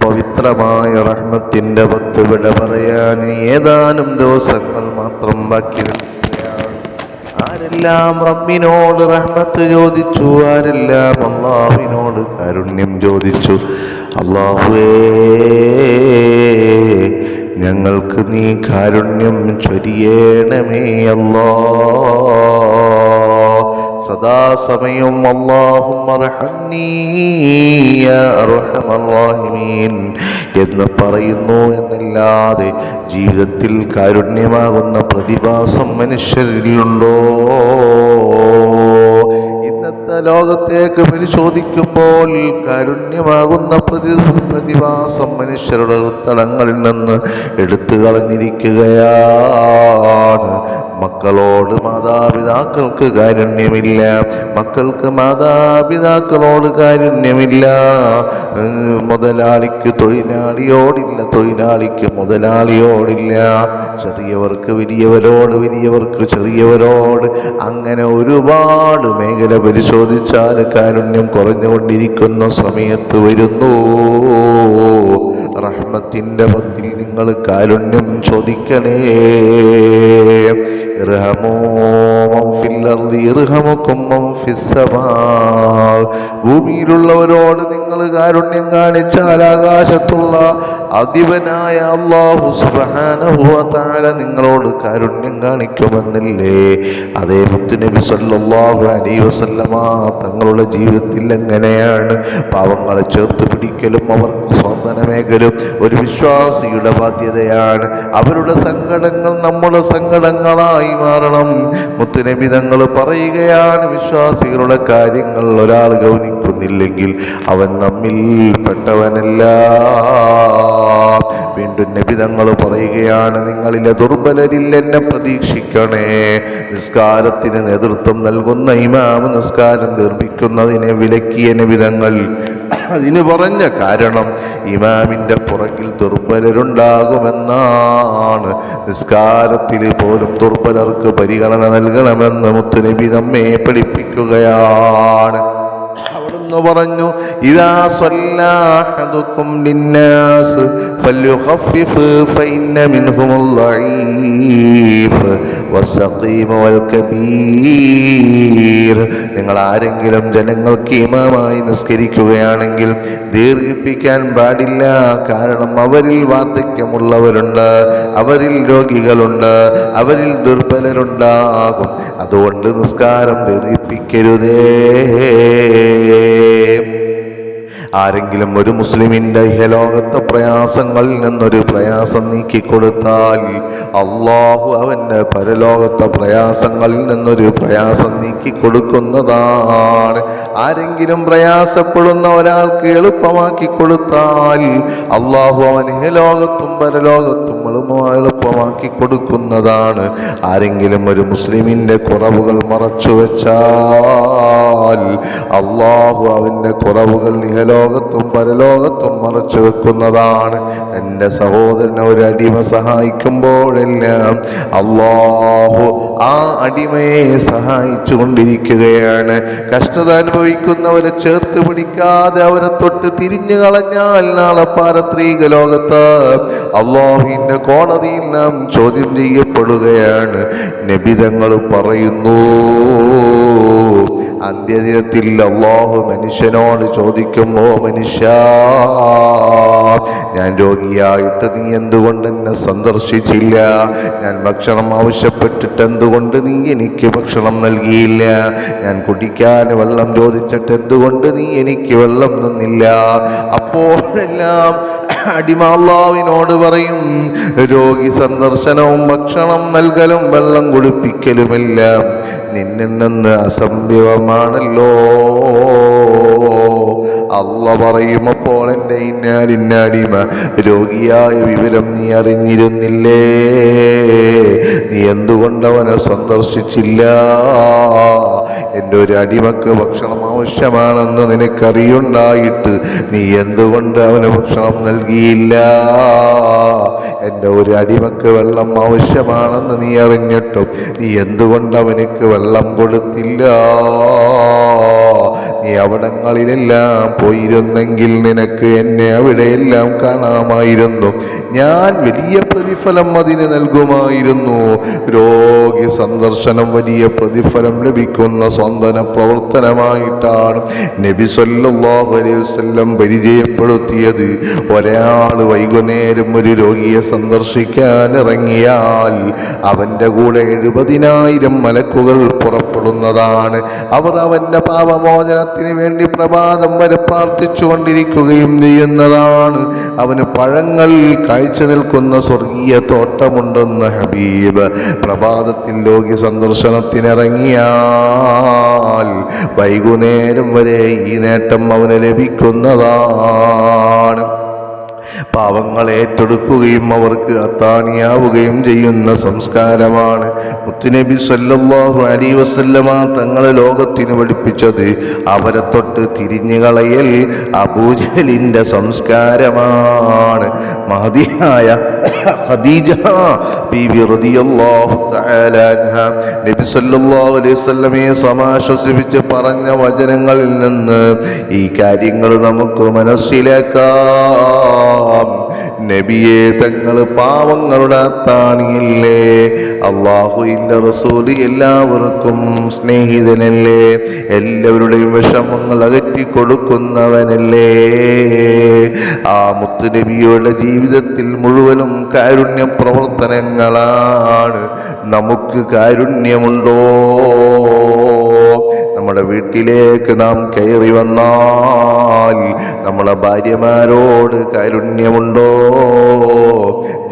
പവിത്രമായ റഹ്മത്തിന്റെ 10 വിട പറയാൻ ഏതാനും ദിവസങ്ങൾ മാത്രം ബാക്കി നിൽക്കുകയാണ്. ആരെല്ലാം റബ്ബിനോട് റഹ്മത്ത് ചോദിച്ചു, ആരെല്ലാം അല്ലാഹുവിനോട് കാരുണ്യം ചോദിച്ചു, അല്ലാഹുവേ ഞങ്ങൾക്ക് നീ കാരുണ്യം ചൊരിയണമേ അല്ലാഹ്. സദാസമയം അല്ലാഹുമ്മ അർഹംനീ യാ അർഹമർ റഹീമീൻ എന്ന് പറയുന്നു എന്നല്ലാതെ ജീവിതത്തിൽ കാരുണ്യമാകുന്ന പ്രതിഭാസം മനുഷ്യരിലുണ്ടോ? ഇന്നത്തെ ലോകത്തേക്ക് പരിശോധിക്കുമ്പോൾ കാരുണ്യമാകുന്ന പ്രതിഭാസം മനുഷ്യരുടെ ഹൃദയങ്ങളിൽ നിന്ന് എടുത്തു കളഞ്ഞിരിക്കുകയാണ്. മക്കളോട് മാതാപിതാക്കൾക്ക് കാരുണ്യമില്ല, മക്കൾക്ക് മാതാപിതാക്കളോട് കാരുണ്യമില്ല. മുതലാളിക്ക് തൊഴിലാളിയോടില്ല, തൊഴിലാളിക്ക് മുതലാളിയോടില്ല. ചെറിയവർക്ക് വലിയവരോട്, വലിയവർക്ക് ചെറിയവരോട്. അങ്ങനെ ഒരുപാട് മേഖല പരിശോധിച്ചാൽ കാരുണ്യം കുറഞ്ഞുകൊണ്ടിരിക്കുന്ന സമയത്ത് വരുന്നു റഹ്മത്തിന്റെ പത്തിൽ നിങ്ങൾ കാരുണ്യം ചോദിക്കണേ. ഭൂമിയിലുള്ളവരോട് നിങ്ങൾ കാരുണ്യം കാണിച്ചാൽ ആകാശത്തുള്ള അധിപനായ അല്ലാഹു സുബ്ഹാനഹു വ തആല നിങ്ങളോട് കാരുണ്യം കാണിക്കുമെന്നില്ലേ? അതേ മുത്തുനബി സല്ലല്ലാഹു അലൈഹി വസല്ലമ തങ്ങളുടെ ജീവിതത്തിൽ എങ്ങനെയാണ് പാവങ്ങളെ ചേർത്ത് പിടിക്കലും അവർക്ക് സ്വാന്തനമേകലും ഒരു വിശ്വാസിയുടെ ബാധ്യതയാണ്. അവരുടെ സങ്കടങ്ങൾ നമ്മുടെ സങ്കടങ്ങളായി മാറണം. മുത്തുനബി തങ്ങൾ പറയുകയാണ്, വിശ്വാസികളുടെ കാര്യങ്ങൾ ഒരാൾ ഗൗനിക്കുന്നില്ലെങ്കിൽ അവൻ നമ്മിൽ പെട്ടവനല്ല. വീണ്ടും നബി തങ്ങൾ പറയുകയാണ്, നിങ്ങളിലെ ദുർബലരിൽ എന്നെ പ്രതീക്ഷിക്കണേ. നിസ്കാരത്തിന് നേതൃത്വം നൽകുന്ന ഇമാം നിസ്കാരം നിർമ്മിക്കുന്നതിനെ വിലക്കിയ നബി തങ്ങൾ അതിന് പറഞ്ഞ കാരണം ഇമാമിന്റെ പുറകിൽ ദുർബലരുണ്ടാകുമെന്നാണ്. നിസ്കാരത്തിൽ പോലും ദുർബലർക്ക് പരിഗണന നൽകണമെന്ന് മുത്തുനബി നമ്മെ പഠിപ്പിക്കുകയാണ്. അവിടുന്ന് പറഞ്ഞു, ഇദാ സ്വല്ലാ അഹദുകും ലിന്നാസ് ഫല്യുഖഫിഫ് ഫഇന്ന മിൻഹുമുൽ ദഈഫ് വസ്സഖീമ വൽ കബീർ. നിങ്ങൾ ആരെങ്കിലും ജനങ്ങൾക്ക് ഇമാമായി നിസ്കരിക്കുകയാണെങ്കിൽ ദീർഘിപ്പിക്കാൻ പാടില്ല. കാരണം അവരിൽ വാർദ്ധക്യമുള്ളവരുണ്ട്, അവരിൽ രോഗികളുണ്ട്, അവരിൽ ദുർബലരുണ്ടാകും. അതുകൊണ്ട് നിസ്കാരം ദീർഘിപ്പിക്കരുതേ. ആരെങ്കിലും ഒരു മുസ്ലിമിൻ്റെ ഇഹലോകത്തെ പ്രയാസങ്ങളിൽ നിന്നൊരു പ്രയാസം നീക്കിക്കൊടുത്താൽ അള്ളാഹു അവൻ്റെ പരലോകത്തെ പ്രയാസങ്ങളിൽ നിന്നൊരു പ്രയാസം നീക്കിക്കൊടുക്കുന്നതാണ്. ആരെങ്കിലും പ്രയാസപ്പെടുന്ന ഒരാൾക്ക് എളുപ്പമാക്കി കൊടുത്താൽ അള്ളാഹു അവൻ ഇഹലോകത്തും പരലോകത്തും എളുപ്പമാക്കി കൊടുക്കുന്നതാണ്. ആരെങ്കിലും ഒരു മുസ്ലിമിൻ്റെ കുറവുകൾ മറച്ചു വെച്ചാൽ അള്ളാഹു അവൻ്റെ കുറവുകൾ ഇഹലോകത്തും പരലോകത്തും മറച്ചു വെക്കുന്നതാണ്. എൻ്റെ സഹോദരനെ ഒരു അടിമ സഹായിക്കുമ്പോഴെല്ലാം അള്ളാഹു ആ അടിമയെ സഹായിച്ചു കൊണ്ടിരിക്കുകയാണ്. കഷ്ടത അനുഭവിക്കുന്നവരെ ചേർത്ത് പിടിക്കാതെ അവരെ തൊട്ട് തിരിഞ്ഞു കളഞ്ഞാൽ നാളെ പാരത്രിക ലോകത്ത് അള്ളാഹുവിൻ്റെ കോടതിയിൽ നാം ചോദ്യം ചെയ്യപ്പെടുകയാണ്. നബി തങ്ങൾ പറയുന്നു, അന്ത്യദിനത്തിൽ അല്ലാഹു മനുഷ്യനോട് ചോദിക്കുമോ, മനുഷ്യ ഞാൻ രോഗിയായിട്ട് നീ എന്തുകൊണ്ട് എന്നെ സന്ദർശിച്ചില്ല? ഞാൻ ഭക്ഷണം ആവശ്യപ്പെട്ടിട്ട് എന്തുകൊണ്ട് നീ എനിക്ക് ഭക്ഷണം നൽകിയില്ല? ഞാൻ കുടിക്കാൻ വെള്ളം ചോദിച്ചിട്ട് എന്തുകൊണ്ട് നീ എനിക്ക് വെള്ളം തന്നില്ല? അപ്പോഴെല്ലാം അടിമ അല്ലാഹുവിനോട് പറയും, രോഗി സന്ദർശനവും ഭക്ഷണം നൽകലും വെള്ളം കുടിപ്പിക്കലുമെല്ലാം നിന്നിൽ നിന്ന് അസംഭവമാണല്ലോ. അള്ള പറയും, അപ്പോൾ എൻ്റെ ഇന്നാടിമ രോഗിയായ വിവരം നീ അറിഞ്ഞിരുന്നില്ലേ? നീ എന്തുകൊണ്ട് അവനെ സന്ദർശിച്ചില്ല? എൻ്റെ ഒരു അടിമക്ക് ഭക്ഷണം ആവശ്യമാണെന്ന് നിനക്കറിയുണ്ടായിട്ട് നീ എന്തുകൊണ്ട് അവന് ഭക്ഷണം നൽകിയില്ല? എൻ്റെ ഒരു അടിമക്ക് വെള്ളം ആവശ്യമാണെന്ന് നീ അറിഞ്ഞിട്ടും നീ എന്തുകൊണ്ട് അവനക്ക് വെള്ളം കൊടുത്തില്ല? നീ അവിടങ്ങളിലെല്ലാം പോയിരുന്നെങ്കിൽ നിനക്ക് എന്നെ അവിടെയെല്ലാം കാണാമായിരുന്നു. ഞാൻ വലിയ പ്രതിഫലം അതിന് നൽകുമായിരുന്നു. രോഗി സന്ദർശനം വലിയ പ്രതിഫലം ലഭിക്കുന്ന സ്വന്തന പ്രവർത്തനമായിട്ടാണ് നബി സല്ലല്ലാഹു അലൈഹി വസല്ലം പരിചയപ്പെടുത്തിയത്. ഒരാൾ വൈകുന്നേരം ഒരു രോഗിയെ സന്ദർശിക്കാൻ ഇറങ്ങിയാൽ അവൻ്റെ കൂടെ 70,000 മലക്കുകൾ പുറപ്പെടുന്നതാണ്. അവർ അവൻ്റെ പാപമോചനത്തിന് വേണ്ടി പ്രഭാതം വരെ പ്രാർത്ഥിച്ചു കൊണ്ടിരിക്കുകയും ചെയ്യുന്നതാണ്. അവന് പഴങ്ങൾ കാഴ്ച നിൽക്കുന്ന സ്വർഗീയ തോട്ടമുണ്ടെന്ന് ഹബീബ്. പ്രഭാതത്തിൽ രോഗി സന്ദർശനത്തിനിറങ്ങിയാൽ വൈകുന്നേരം വരെ ഈ നേട്ടം അവന് ലഭിക്കുന്നതാണ്. പാവങ്ങൾ ഏറ്റെടുക്കുകയും അവർക്ക് അത്താണിയാവുകയും ചെയ്യുന്ന സംസ്കാരമാണ് മുത്തുനബി സല്ലല്ലാഹു അലൈഹി വസല്ലമ തങ്ങളെ ലോകത്തിന് പഠിപ്പിച്ചത്. അവരെ തൊട്ട് തിരിഞ്ഞു കളയൽ അബൂജഹലിൻ്റെ സംസ്കാരമാണ്. മഹദിയായ ഖദീജ ബീവി റളിയല്ലാഹു തആല അൻഹ നബി സല്ലല്ലാഹു അലൈഹി വസല്ലമയെ സമാശ്വസിപ്പിച്ച് പറഞ്ഞ വചനങ്ങളിൽ നിന്ന് ഈ കാര്യങ്ങൾ നമുക്ക് മനസ്സിലാക്കാം. നബിയെ, തങ്ങൾ പാവങ്ങളുടെ അത്താണിയല്ലേ? അല്ലാഹുവിൻ്റെ റസൂല് എല്ലാവർക്കും സ്നേഹിതനല്ലേ? എല്ലാവരുടെയും വിഷമങ്ങൾ അകറ്റി കൊടുക്കുന്നവനല്ലേ? ആ മുത്ത് നബിയുടെ ജീവിതത്തിൽ മുഴുവനും കാരുണ്യ പ്രവർത്തനങ്ങളാണ്. നമുക്ക് കാരുണ്യമുണ്ടോ? നമ്മുടെ വീട്ടിലേക്ക് നാം കയറി വന്നാൽ നമ്മളെ ഭാര്യമാരോട് കാരുണ്യമുണ്ടോ?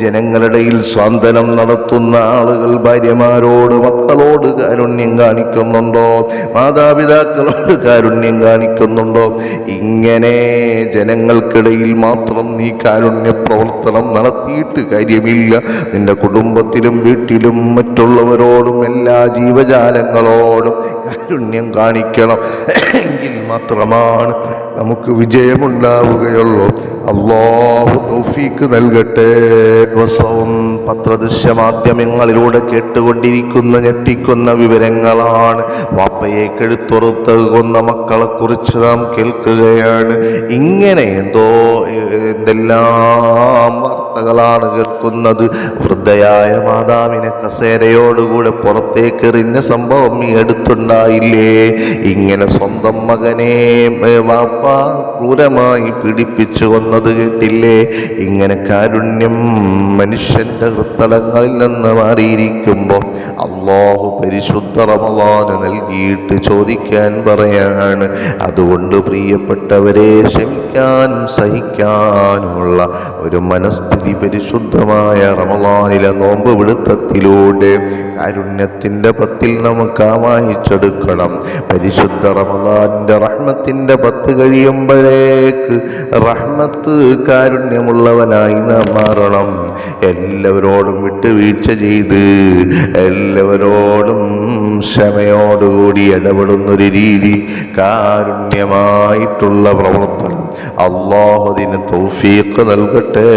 ജനങ്ങളുടെയിൽ സ്വാന്തനം നടത്തുന്ന ആളുകൾ ഭാര്യമാരോട്, മക്കളോട് കാരുണ്യം കാണിക്കുന്നുണ്ടോ? മാതാപിതാക്കളോട് കാരുണ്യം കാണിക്കുന്നുണ്ടോ? ഇങ്ങനെ ജനങ്ങൾക്കിടയിൽ മാത്രം നീ കാരുണ്യ പ്രവർത്തനം നടത്തിയിട്ട് കാര്യമില്ല. നിന്റെ കുടുംബത്തിലും വീട്ടിലും മറ്റുള്ളവരോടും എല്ലാ ജീവജാലങ്ങളോടും കാരുണ്യം കാണിക്കണം. എങ്കിൽ മാത്രമാണ് നമുക്ക് വിജയമുണ്ടാവുകയുള്ളൂ. അല്ലാഹു തൗഫീക്ക് നൽകട്ടെ. ദിവസവും പത്രദൃശ്യ മാധ്യമങ്ങളിലൂടെ കേട്ടുകൊണ്ടിരിക്കുന്ന ഞെട്ടിക്കുന്ന വിവരങ്ങളാണ്. വാപ്പയെ കെടുത്തുറുത്ത് കൊന്ന മക്കളെ കുറിച്ച് നാം കേൾക്കുകയാണ്. ഇങ്ങനെ എന്തെല്ലാം വാർത്തകളാണ് കേൾക്കുന്നത്. വൃദ്ധയായ മാതാവിനെ കസേരയോടുകൂടെ പുറത്തേക്ക് എറിഞ്ഞ സംഭവം ഈ അടുത്തുണ്ടായില്ലേ? ഇങ്ങനെ സ്വന്തം മകനെ വാപ്പ ക്രൂരമായി പീഡിപ്പിച്ചു കൊന്നത് കേട്ടില്ലേ? ഇങ്ങനെ കാരുണ്യം മനുഷ്യന്റെ ഹൃത്തടങ്ങളിൽ നിന്ന് മാറിയിരിക്കുമ്പോൾ അല്ലാഹു പരിശുദ്ധ റമളാന് നൽകിയിട്ട് ചോദിക്കാൻ പറയാണ്. അതുകൊണ്ട് പ്രിയപ്പെട്ടവരെ, ക്ഷമിക്കാനും സഹിക്കാനുമുള്ള ഒരു മനസ്ഥിതി പരിശുദ്ധമായ റമളാനിലെ നോമ്പ് പിടുത്തത്തിലൂടെ കാരുണ്യത്തിൻ്റെ പത്തിൽ നമുക്ക് ആവാഹിച്ചെടുക്കണം. പരിശുദ്ധ റമളാനിൻ്റെ റഹ്മത്തിൻ്റെ 10 കഴിയുമ്പോഴേക്ക് റഹ്മത്ത് കാരുണ്യമുള്ളവനായി നാം മാറണം. എല്ലാവരോടും വിട്ടുവീഴ്ച ചെയ്ത് എല്ലാവരോടും ക്ഷമയോടുകൂടി ഇടപെടുന്നൊരു രീതി, കാരുണ്യമായിട്ടുള്ള പ്രവർത്തനം അല്ലാഹു അതിന് തൗഫീഖ് നൽകട്ടെ.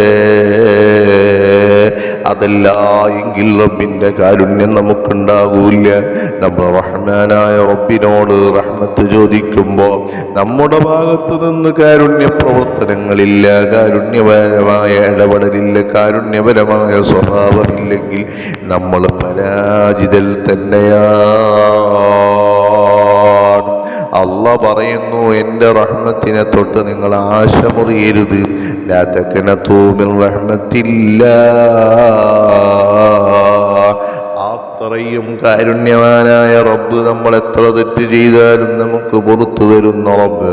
അതല്ല എങ്കിൽ റബ്ബിൻ്റെ കാരുണ്യം നമുക്കുണ്ടാകൂല. നമ്മൾ റഹ്മാനായ റബ്ബിനോട് റഹ്മത്ത് ചോദിക്കുമ്പോൾ നമ്മുടെ ഭാഗത്ത് നിന്ന് കാരുണ്യ പ്രവർത്തനങ്ങളില്ല, കാരുണ്യപരമായ ഇടപെടലില്ല, കാരുണ്യപരമായ സ്വഭാവമില്ലെങ്കിൽ നമ്മൾ പരാജിതൽ തന്നെയാണ്. അല്ലാഹ് പറയുന്നു, എൻ്റെ റഹ്മത്തിനെ തൊട്ട് നിങ്ങൾ ആശ മുറിയരുത്. ലാ തഖ്നതു മിൻ റഹ്മത്തില്ലാഹ്. അത്രയും കാരുണ്യവാനായ റബ്ബ് നമ്മൾ എത്ര തെറ്റ് ചെയ്താലും നമുക്ക് പുറത്തു തരുന്ന റബ്ബ്.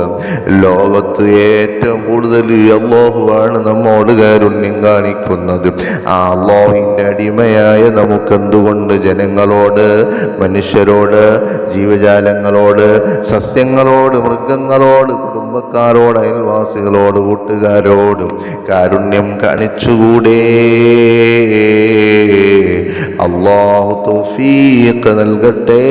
ലോകത്ത് ഏറ്റവും കൂടുതൽ അല്ലാഹുവാണ് നമ്മോട് കാരുണ്യം കാണിക്കുന്നത്. ആ അല്ലാഹുവിൻ്റെ അടിമയായ നമുക്കെന്തുകൊണ്ട് ജനങ്ങളോട്, മനുഷ്യരോട്, ജീവജാലങ്ങളോട്, സസ്യങ്ങളോട്, മൃഗങ്ങളോട്, കുടുംബക്കാരോട്, അയൽവാസികളോട്, കൂട്ടുകാരോടും കാരുണ്യം കാണിച്ചുകൂടെ? അല്ലാഹു തൗഫീഖ് നൽകട്ടെ.